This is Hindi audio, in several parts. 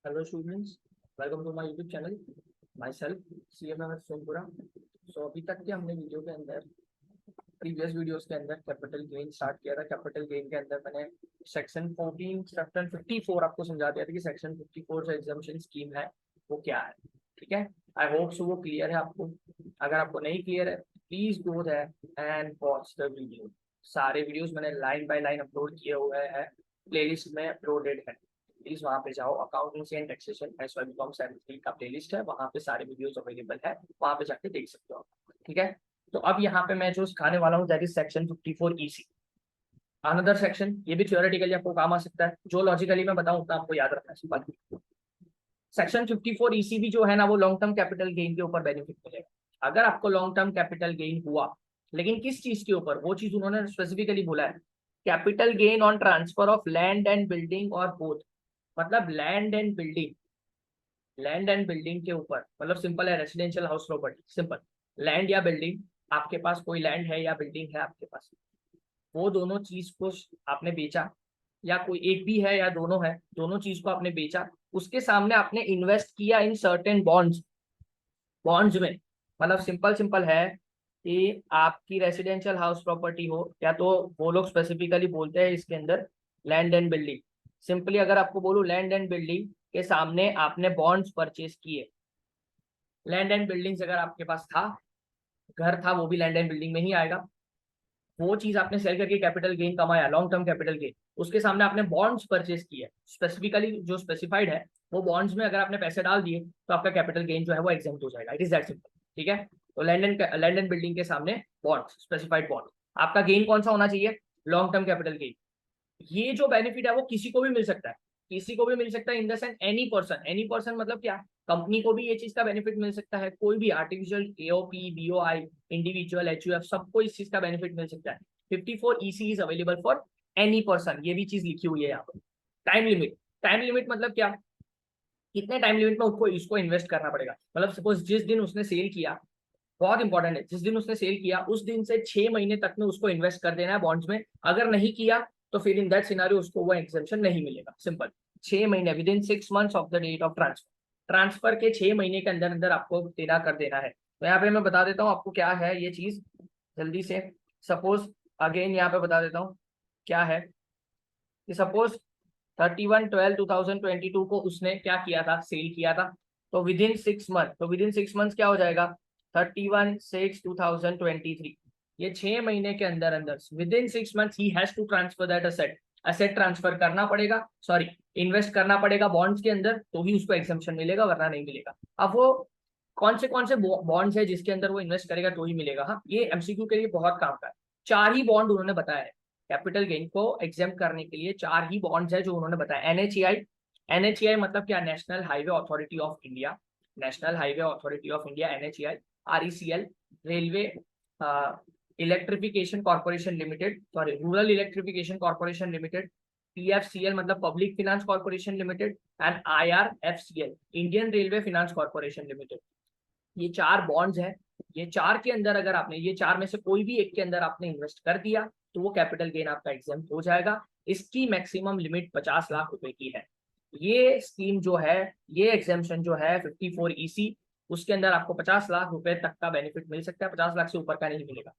Hello students, welcome to my YouTube channel. Myself CMMS Sompura. अभी तक के हमने वीडियो के अंदर प्रीवियस वीडियोस के अंदर कैपिटल गेन स्टार्ट किया था. कैपिटल गेन के अंदर मैंने सेक्शन 14 सेक्शन 54 आपको समझा दिया था कि सेक्शन 54 जो एग्जामिशन स्कीम है वो क्या है. ठीक है, आई होप सो वो क्लियर है आपको. अगर आपको नहीं क्लियर है please go there and watch the video. सारे वीडियोस मैंने लाइन बाय लाइन अपलोड किए हुए हैं, प्लेलिस्ट में अपलोडेड है. प्लीज वहाँ पे जाओ, अकाउंटिंग एंड टैक्सेशन SY/BCom 73 का प्लेलिस्ट है, वहाँ पे सारे वीडियोस अवेलेबल है, वहाँ पे जाके देख सकते हो. ठीक है, तो अब यहाँ पे मैं जो सिखाने वाला हूँ that is section 54 EC. Another section, ये भी थ्योरेटिकली आपको काम आ सकता है, जो लॉजिकली मैं बताऊँ उतना आपको याद रखना है. सेक्शन 54 EC भी जो है ना वो लॉन्ग टर्म कैपिटल गेन के ऊपर बेनिफिट मिलेगा. अगर आपको लॉन्ग टर्म कैपिटल गेन हुआ, लेकिन किस चीज के ऊपर, वो चीज उन्होंने स्पेसिफिकली बोला है. Capital gain on transfer of land and building और बोथ. मतलब लैंड एंड बिल्डिंग के ऊपर, मतलब सिंपल है, residential house property. Simple, land या बिल्डिंग, आपके पास कोई लैंड है या बिल्डिंग है आपके पास, वो दोनों चीज को आपने बेचा, या कोई एक भी है या दोनों है, दोनों चीज को आपने बेचा, उसके सामने आपने इन्वेस्ट किया इन सर्टेन बॉन्ड्स में. मतलब सिंपल है कि आपकी रेसिडेंशियल हाउस प्रॉपर्टी हो, या तो वो लोग स्पेसिफिकली बोलते हैं इसके अंदर लैंड एंड बिल्डिंग. सिंपली अगर आपको बोलूं लैंड एंड बिल्डिंग के सामने आपने बॉन्ड्स परचेज किए. लैंड एंड बिल्डिंग्स अगर आपके पास था, घर था, वो भी लैंड एंड बिल्डिंग में ही आएगा. वो चीज आपने सेल करके कैपिटल गेन कमाया, लॉन्ग टर्म कैपिटल गेन. उसके सामने आपने बॉन्ड्स परचेज किए, स्पेसिफिकली जो स्पेसिफाइड है वो बॉन्ड्स में अगर आपने पैसे डाल दिए तो आपका कैपिटल गेन जो है वो एग्जेम्प्ट हो जाएगा. It is that simple. ठीक है, तो लैंड एंड बिल्डिंग के सामने बॉन्ड्स, स्पेसिफाइड बॉन्ड, आपका गेन कौन सा होना चाहिए, लॉन्ग टर्म कैपिटल गेन. ये जो बेनिफिट है वो किसी को भी मिल सकता है, किसी को भी मिल सकता है in the sense any person मतलब क्या, कंपनी को भी ये चीज का बेनिफिट मिल सकता है, कोई भी artificial AOP BOI individual HUF सबको इस चीज का बेनिफिट मिल सकता है. 54 EC is available for any person, ये भी चीज लिखी हुई है यहाँ पर. टाइम लिमिट मतलब क्या, कितने टाइम लिमिट में उसको इसको इन्वेस्ट करना पड़ेगा. मतलब सपोज जिस दिन उसने सेल किया, बहुत इंपॉर्टेंट है, जिस दिन उसने सेल किया उस दिन से 6 महीने तक में उसको इन्वेस्ट कर देना है बॉन्ड्स में. अगर नहीं किया तो फिर इन दैट सिनेरियो उसको वो एग्जेम्पशन नहीं मिलेगा. सिंपल, 6 महीने, within 6 months of the date of transfer के 6 महीने के अंदर अंदर आपको देना कर देना है. तो यहाँ पे मैं बता देता हूँ आपको क्या है ये चीज जल्दी से. सपोज अगेन यहाँ पे बता देता हूँ क्या है कि सपोज 31/12/2022 को उसने क्या किया था, सेल किया था. तो विद इन 6 मंथ क्या हो जाएगा, 31/6/2023. ये 6 महीने के अंदर अंदर विद इन 6 मंथ ही has to transfer that asset transfer करना पड़ेगा, सॉरी इन्वेस्ट करना पड़ेगा बॉन्ड्स के अंदर, तो ही उसको एग्जेम्पशन मिलेगा, वरना नहीं मिलेगा. अब वो कौन से बॉन्ड्स है जिसके अंदर वो इन्वेस्ट करेगा तो ही मिलेगा. हाँ, ये MCQ के लिए बहुत काम का है. 4 ही बॉन्ड उन्होंने बताया है कैपिटल गेन को एग्जेम्प्ट करने के लिए. 4 ही बॉन्ड्स है जो उन्होंने बताया. NHAI मतलब क्या, national highway authority of India, NHAI. RECL, railway electrification corporation limited, sorry rural electrification corporation limited. PFCL मतलब public finance corporation limited. And IRFCL, Indian railway finance corporation limited. ये 4 बॉन्ड्स हैं. ये 4 के अंदर अगर आपने, ये 4 में से कोई भी एक के अंदर आपने इन्वेस्ट कर दिया तो वो कैपिटल गेन आपका एग्जेम्प्ट हो जाएगा. इसकी मैक्सिमम लिमिट 50 लाख रुपए की है. ये स्कीम जो है, ये एग्जेम्पशन जो है 54 EC, उसके अंदर आपको 50 लाख रुपए तक का बेनिफिट मिल सकता है. 50 लाख से ऊपर का नहीं मिलेगा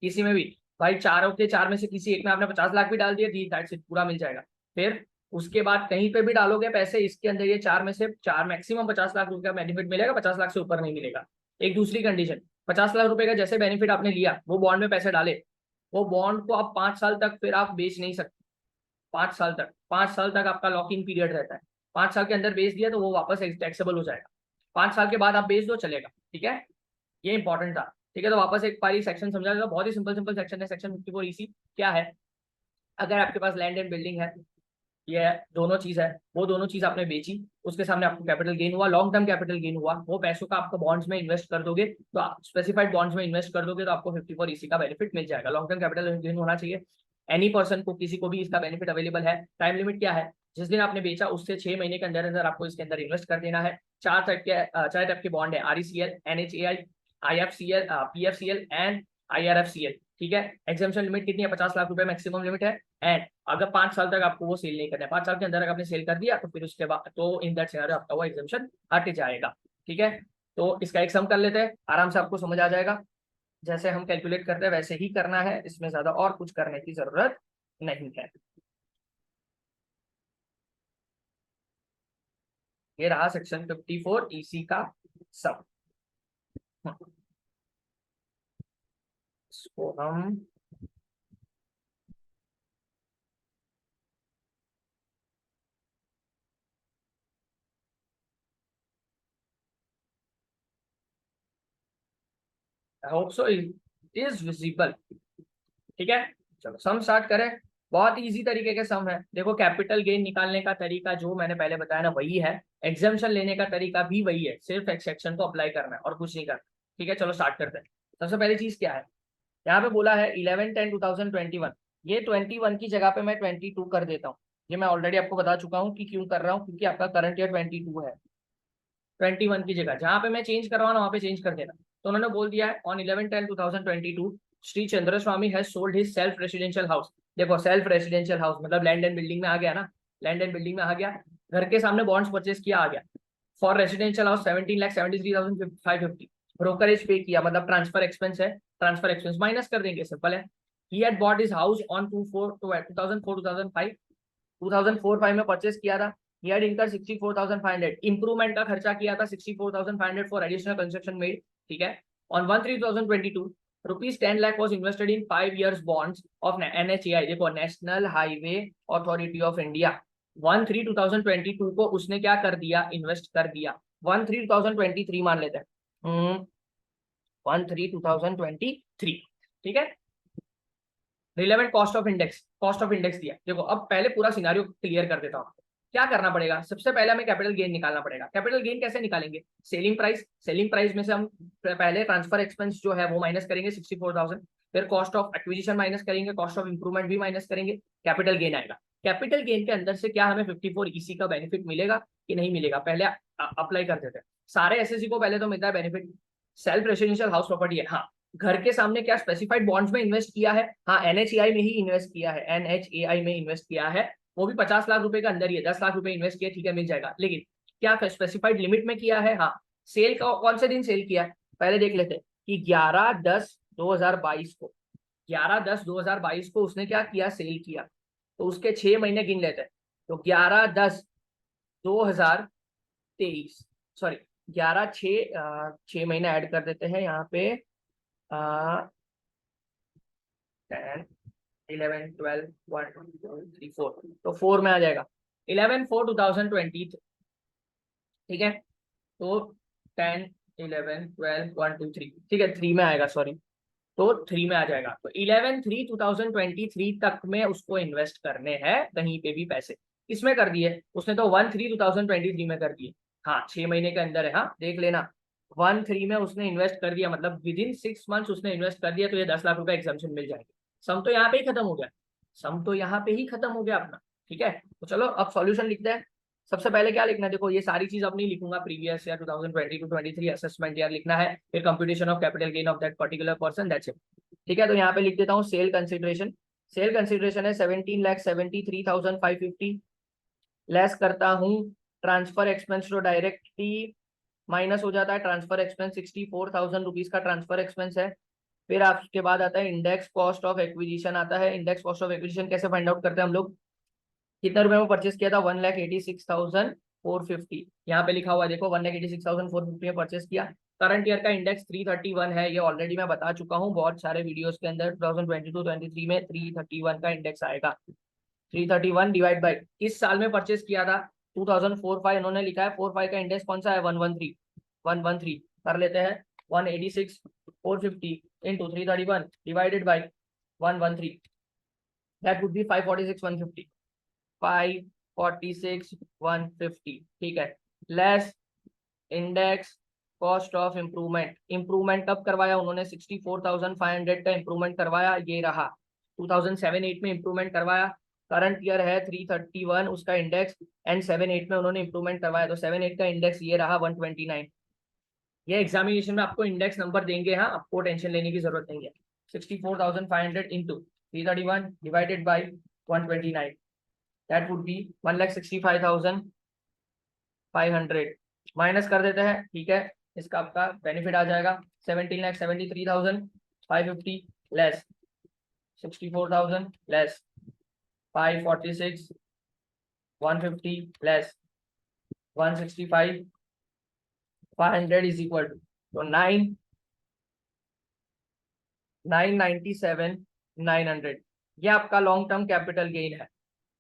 किसी में भी. भाई 4 के 4 में से किसी एक में आपने 50 लाख भी डाल दिया, दैट्स इट, पूरा मिल जाएगा. फिर उसके बाद कहीं पे भी डालोगे पैसे इसके अंदर, ये 4 में से 4 मैक्सिमम 50 लाख रुपए का बेनिफिट मिलेगा, 50 लाख से ऊपर नहीं मिलेगा. एक दूसरी कंडीशन, 50 लाख रुपए का जैसे बेनिफिट आपने लिया, वो बॉन्ड में पैसे डाले, वो बॉन्ड को आप 5 साल तक फिर आप बेच नहीं सकते. 5 साल तक आपका लॉक इन पीरियड रहता है. 5 साल के अंदर बेच दिया तो वो वापस टैक्सेबल हो जाएगा. 5 साल के बाद आप बेच दो, चलेगा. ठीक है, ये इंपॉर्टेंट था. ठीक है, तो वापस एक बारी सेक्शन समझा देगा. बहुत ही सिंपल सेक्शन है सेक्शन 54 EC. क्या है, अगर आपके पास लैंड एंड बिल्डिंग है, ये दोनों चीज है, वो दोनों चीज आपने बेची, उसके सामने आपको कैपिटल गेन हुआ, लॉन्ग टर्म कैपिटल गेन हुआ, वो पैसों का आपको बॉन्ड्स में इन्वेस्ट कर दोगे, तो आप स्पेसिफाइड बॉन्ड्स में इन्वेस्ट कर दोगे तो आपको 54 EC का बेनिफिट मिल जाएगा. लॉन्ग टर्म कैपिटल गेन होना चाहिए एनी पर्सन को, किसी को भी इसका बेनिफिट अवेलेबल है. टाइम लिमिट क्या है, जिस दिन आपने बेचा उससे 6 महीने के अंदर अंदर आपको इसके अंदर इन्वेस्ट कर देना है. 4 टाइप के बॉन्ड है, RECL, NHAI, IFCL, PFCL and IRFCL, ठीक है। एग्जामिशन लिमिट कितनी है, 50 लाख रुपए मैक्सिमम लिमिट है। एंड अगर 5 साल तक आपको वो सेल नहीं करना है, 5 साल के अंदर अगर आपने सेल कर दिया तो फिर उसके बाद तो इन दैट सिनेरियो आपका वो एग्जामिशन हट जाएगा, ठीक है। तो इसका एक सम कर लेते हैं, आराम से आपको समझ आ जाएगा। जैसे हम कैलकुलेट करते हैं वैसे ही करना है, इसमें ज्यादा और कुछ करने की जरूरत नहीं है। ये रहा सेक्शन 54 EC का सम। इसको हम आई hope so it is visible, ठीक है। चलो सम स्टार्ट करें। बहुत इजी तरीके के सम है। देखो कैपिटल गेन निकालने का तरीका जो मैंने पहले बताया ना वही है, एग्जाम्पशन लेने का तरीका भी वही है, सिर्फ एक्सेप्शन को अप्लाई करना है और कुछ नहीं करना, ठीक है। चलो स्टार्ट करते हैं। सबसे पहली चीज क्या है, यहाँ पे बोला है 11/10/2021, ये 21 की जगह पे मैं 22 कर देता हूँ। ये मैं ऑलरेडी आपको बता चुका हूँ कि क्यों कर रहा हूँ, क्योंकि आपका करंट ईयर 22 है। 21 की जगह जहां पे मैं चेंज करवाना वहां पे चेंज कर देना। तो उन्होंने बोल दिया है on 11/10/2022 Shri Chandra Swami has sold his self residential house. देखो सेल्फ रेसिडेंशियल हाउस मतलब लैंड एंड बिल्डिंग में आ गया ना, लैंड एंड बिल्डिंग में आ गया, घर के सामने बॉन्ड्स परचेज किया आ गया। For residential house 17,73,550 brokerage pay किया, मतलब ट्रांसफर एक्सपेंस है, ट्रांसफर एक्सपेंस माइनस कर देंगे, सिंपल है। He had bought his house on 2004-2005 2004-5 में परचेस किया था। He had incurred 64,500 इंप्रूवमेंट का खर्चा किया था 64,500 फॉर एडिशनल कंस्ट्रक्शन मेड, ठीक है। On 1/3/2022 rupees 10 lakh was invested in 5 years bonds of NHAI, देखो national highway authority of India. 1/3/2022 को उसने क्या कर दिया, इन्वेस्ट कर दिया। 1/3/2023 मान लेते हैं, 1/3/2023, ठीक है। रिलेवेंट कॉस्ट ऑफ इंडेक्स दिया। देखो अब पहले पूरा सिनारियो क्लियर कर देता हूँ। क्या करना पड़ेगा, सबसे पहले हमें कैपिटल गेन निकालना पड़ेगा। कैपिटल गेन कैसे निकालेंगे, सेलिंग प्राइस में से हम पहले ट्रांसफर एक्सपेंस जो है वो माइनस करेंगे 64,000, फिर कॉस्ट ऑफ एक्विजिशन माइनस करेंगे, कॉस्ट ऑफ इंप्रूवमेंट भी माइनस करेंगे, कैपिटल गेन आएगा। कैपिटल गेन के अंदर से क्या हमें 54 EC का बेनिफिट मिलेगा कि नहीं मिलेगा, पहले अप्लाई कर देते हैं। सारे एसएससी को पहले तो मिलता है benefit, self residential house property है, हाँ। घर के सामने क्या स्पेसिफाइड बॉन्ड्स में इन्वेस्ट किया है, हाँ NHAI में ही इन्वेस्ट किया है, NHAI में इन्वेस्ट किया है, वो भी 50 लाख रुपए का अंदर ही है, 10 लाख रुपए इन्वेस्ट किया, ठीक है मिल जाएगा। लेकिन क्या स्पेसिफाइड लिमिट में किया है, हाँ। सेल का कौन से दिन सेल किया है, पहले देख लेते हैं कि 11/10/2022 को, 11/10/2022 को उसने क्या किया, सेल किया। तो उसके 6 महीने गिन लेते हैं। तो 11/10/2023, सॉरी 6 महीने ऐड कर देते हैं यहाँ पे, 10 11 12 1 2 3 4, तो 4 में आ जाएगा 11/4/2020, ठीक है। तो 10 11 12 1 2 3, ठीक है 3 में आएगा, सॉरी, तो 3 में आ जाएगा। तो 11/3/2023 तक में उसको इन्वेस्ट करने हैं कहीं पे भी पैसे। किसमें कर दिए उसने, तो 1/3/2023 में कर दिए, हाँ 6 महीने के अंदर है, हाँ देख लेना। 1/3 में उसने इन्वेस्ट कर दिया, मतलब विद इन 6 मंथ्स उसने इन्वेस्ट कर दिया, तो ये 10 लाख रुपए एग्जाम्पशन मिल जाएंगे। सम तो यहाँ पे ही खत्म हो गया, सम तो यहाँ पे ही खत्म हो गया अपना, ठीक है। तो चलो अब सॉल्यूशन लिखते हैं। सबसे पहले क्या लिखना है, देखो ये सारी चीज अब नहीं लिखूंगा, प्रीवियस ईयर 2020-23 असेसमेंट ईयर लिखना है, फिर computation of capital gain of that particular person, that's it, ठीक है। तो यहाँ पे लिख देता हूँ सेल कंसिडरेशन। सेल कंसिडरेशन है 17,73,550, लेस करता हूँ ट्रांसफर एक्सपेंस जो डायरेक्टली माइनस हो जाता है, ट्रांसफर एक्सपेंस 64,000 रुपीज का ट्रांसफर एक्सपेंस है। फिर आपके बाद आता है इंडेक्स कॉस्ट ऑफ एक्विजिशन आता है। इंडेक्स कॉस्ट ऑफ एक्विजिशन कैसे फाइंड आउट करते हैं हम लोग, कितने रुपए में परचेस किया था, 1,86,450, यहाँ पे लिखा हुआ है देखो 1,86,450 में परचेस किया। करंट ईयर का इंडेक्स 331 है, ये ऑलरेडी मैं बता चुका हूँ बहुत सारे वीडियोस के अंदर। 2022-23 में 331 का इंडेक्स आएगा। 331 डिवाइड बाई इस साल में परचेस किया था 2004-5, इन्होंने लिखा है 4-5 का इंडेक्स कौन सा है, 113 कर लेते हैं। 186,450 into 331 divided by 113, that would be 546,150, 546,150, ठीक है। Less index cost of improvement, improvement कब करवाया उन्होंने, 64,500 का इम्प्रूवमेंट करवाया, ये रहा 2007-8 में इम्प्रूवमेंट करवाया। करंट ईयर है 331 उसका इंडेक्स, एंड 7-8 में उन्होंने इम्प्रूवमेंट करवाया, तो 7-8 का इंडेक्स ये रहा 129। ये एग्जामिनेशन में आपको इंडेक्स नंबर देंगे, हाँ आपको टेंशन लेने की जरूरत नहीं है। 64,500 into 331 divided by 129, that would be 1,65,500 minus कर देते हैं, ठीक है। इसका आपका बेनिफिट आ जाएगा 17,73,550 less 64,000 less 546 150 less 165 500 is equal to तो 997,900। ये आपका लॉन्ग टर्म कैपिटल गेन है,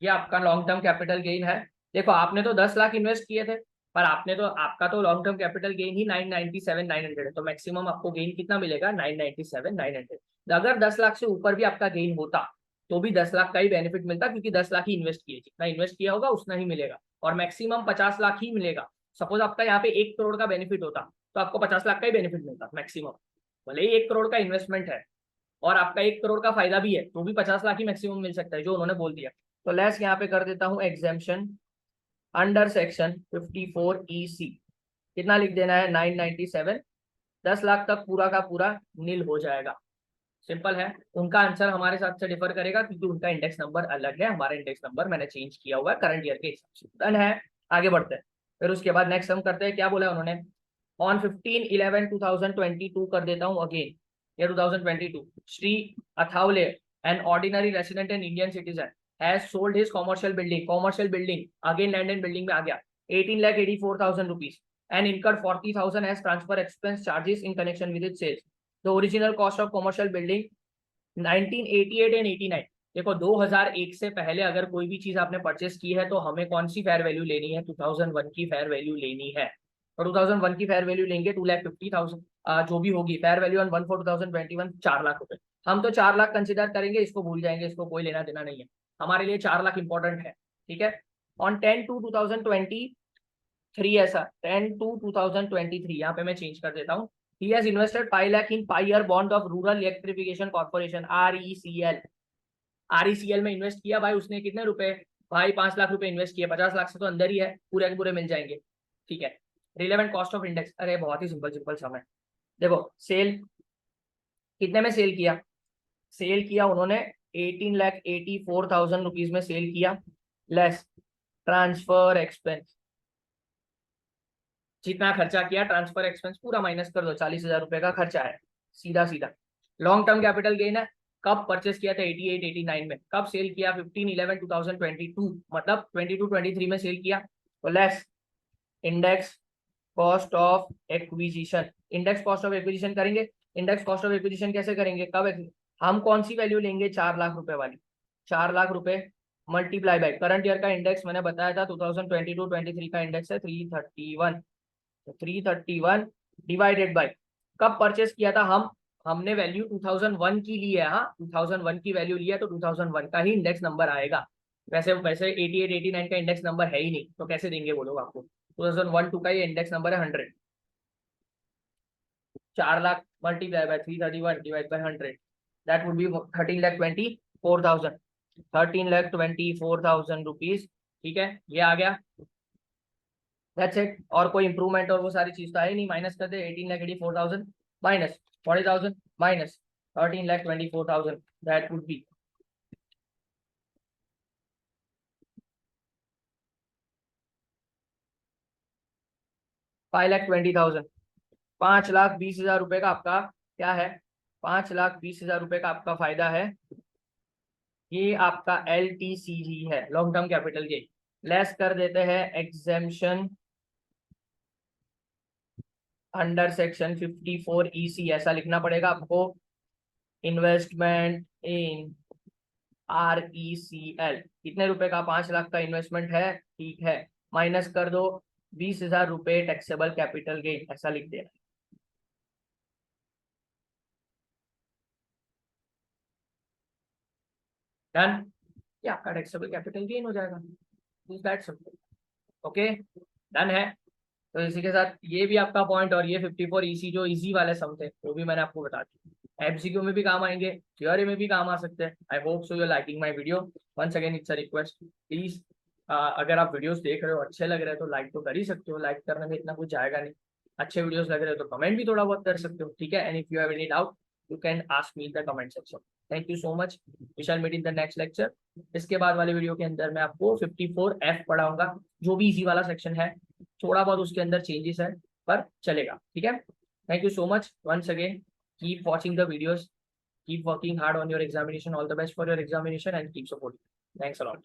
ये आपका लॉन्ग टर्म कैपिटल गेन है। देखो आपने तो 10 लाख इन्वेस्ट किए थे, पर आपका तो लॉन्ग टर्म कैपिटल गेन ही 997,900 है, तो मैक्सिमम आपको गेन कितना मिलेगा 997,900। अगर 10 लाख से ऊपर भी आपका गेन होता तो भी 10 लाख का ही बेनिफिट मिलता, क्योंकि 10 लाख ही इन्वेस्ट किए, जितना इन्वेस्ट किया होगा उतना ही मिलेगा, और मैक्सिमम 50 लाख ही मिलेगा। सपोज आपका यहाँ पे 1 करोड़ का बेनिफिट होता तो आपको 50 लाख का ही बेनिफिट मिलता मैक्सिमम, भले ही 1 करोड़ का इन्वेस्टमेंट है और आपका 1 करोड़ का फायदा भी है, तो भी 50 लाख ही मैक्सिमम मिल सकता है, जो उन्होंने बोल दिया। तो लेस यहाँ पे कर देता हूँ एग्जेम्पशन अंडर सेक्शन 54 EC, कितना लिख देना है 997, 10 लाख तक पूरा का पूरा नील हो जाएगा। सिंपल है। उनका आंसर हमारे साथ से डिफर करेगा क्योंकि उनका इंडेक्स नंबर अलग है, हमारा इंडेक्स नंबर मैंने चेंज किया हुआ है करंट ईयर के हिसाब से। डन है, आगे बढ़ते हैं। फिर उसके बाद नेक्स्ट हम करते हैं, क्या बोला उन्होंने, ऑन 15/11/2022 कर देता हूँ अगेन, ये 2022, Shri Athawale an ordinary resident and Indian citizen has sold his commercial building again land and building में आ गया 18,84,000 rupees and incurred 40,000 as transfer expense charges in connection with its sales. The original cost of commercial building 1988 and 89। देखो 2001 से पहले अगर कोई भी चीज आपने परचेस की है तो हमें कौन सी फेयर वैल्यू लेनी है, 2001 की फेयर वैल्यू लेनी है। और 2001 की फेयर वैल्यू लेंगे 2,50,000 जो भी होगी फेयर वैल्यू ऑन 1/4/2021 4 लाख रुपए। हम तो 4 लाख कंसिडर करेंगे, इसको भूल जाएंगे, इसको कोई लेना देना नहीं है, हमारे लिए 4 लाख इंपॉर्टेंट है, ठीक है। ऑन 10/2/2023 ऐसा 10/2/2023 यहाँ पे मैं चेंज कर देता हूँ। He has invested 5 lakh in 5-year bond of Rural Electrification Corporation RECL। RECL में इन्वेस्ट किया भाई उसने, कितने रुपए भाई 5 लाख रुपए इन्वेस्ट किया, 50 लाख से तो अंदर ही है, पूरे के पूरे मिल जाएंगे, ठीक है। रिलेवेंट कॉस्ट ऑफ इंडेक्स, अरे बहुत ही सिंपल समय। देखो सेल कितने में सेल किया, उन्होंने 18,84,000 रुपीज में सेल किया, लेस ट्रांसफर एक्सपेंस, जितना खर्चा किया ट्रांसफर एक्सपेंस पूरा माइनस कर दो, 40,000 रुपए का खर्चा है, सीधा सीधा। लॉन्ग टर्म कैपिटल गेन है, कब परचेस किया था 88-89 में, कब सेल किया 15/11/2022, मतलब 22-23 में सेल किया, तो less index cost of acquisition. Index cost of acquisition करेंगे, इंडेक्स कॉस्ट ऑफ एक्विजिशन कैसे करेंगे, कब हम कौन सी वैल्यू लेंगे, 4 लाख रुपए वाली, 4 लाख रुपए मल्टीप्लाई बाय करंट ईयर का इंडेक्स मैंने बताया था 2022-23 का इंडेक्स है 331, 331 डिवाइडेड बाय कब परचेस किया था हमने वैल्यू 2001 की ली है, हाँ 2001 की वैल्यू लिया तो 2001 का ही इंडेक्स नंबर आएगा। वैसे 88-89 का इंडेक्स नंबर है ही नहीं, तो कैसे देंगे वो लोग आपको, 2001-2 का ये इंडेक्स नंबर है 100। 4 lakh multiply by 331 divide by 100, that would be 13,24,000, 13,24,000 rupees, ठीक है। ये आ गया, दैट्स इट। और कोई इंप्रूवमेंट और वो सारी चीज तो है नहीं, माइनस कर दे 18,84,000 minus 40,000 minus 13,24,000, that would be 5,20,000। 5,20,000 रुपए का आपका क्या है, 5,20,000 रुपए का आपका फायदा है, ये आपका LTCG है, long term capital gain. Less कर देते हैं एग्जेम्पशन अंडर सेक्शन 54 EC, ऐसा लिखना पड़ेगा आपको, इन्वेस्टमेंट इन RECL, कितने रुपए का, 5 लाख का इन्वेस्टमेंट है, ठीक है, माइनस कर दो 20,000 रुपए टैक्सेबल कैपिटल गेन, ऐसा लिख देना। डन, ये आपका टैक्सेबल कैपिटल गेन हो जाएगा, दैट सिंपल, ओके डन है। तो इसी के साथ ये भी आपका पॉइंट और ये 54 EC जो इजी वाले सम थे वो भी मैंने आपको बता दिया, MCQ में भी काम आएंगे, थ्योरी में भी काम आ सकते हैं। I hope so you liking my video. Once again it's a request, please अगर आप वीडियोस देख रहे हो अच्छे लग रहे हो तो लाइक तो कर ही सकते हो, लाइक करने में इतना कुछ जाएगा नहीं, अच्छे वीडियोस लग रहे हो तो कमेंट भी थोड़ा बहुत कर सकते हो, ठीक है। And if you have any doubt you can ask me in the comment section. Thank you so much, we shall meet in the next lecture. इसके बाद वाले वीडियो के अंदर मैं आपको 54F पढ़ाऊंगा, जो भी इजी वाला सेक्शन है, थोड़ा बहुत उसके अंदर चेंजेस है पर चलेगा, ठीक है। Thank you so much once again, keep watching the videos, keep working hard on your examination, all the best for your examination and keep supporting. Thanks a lot.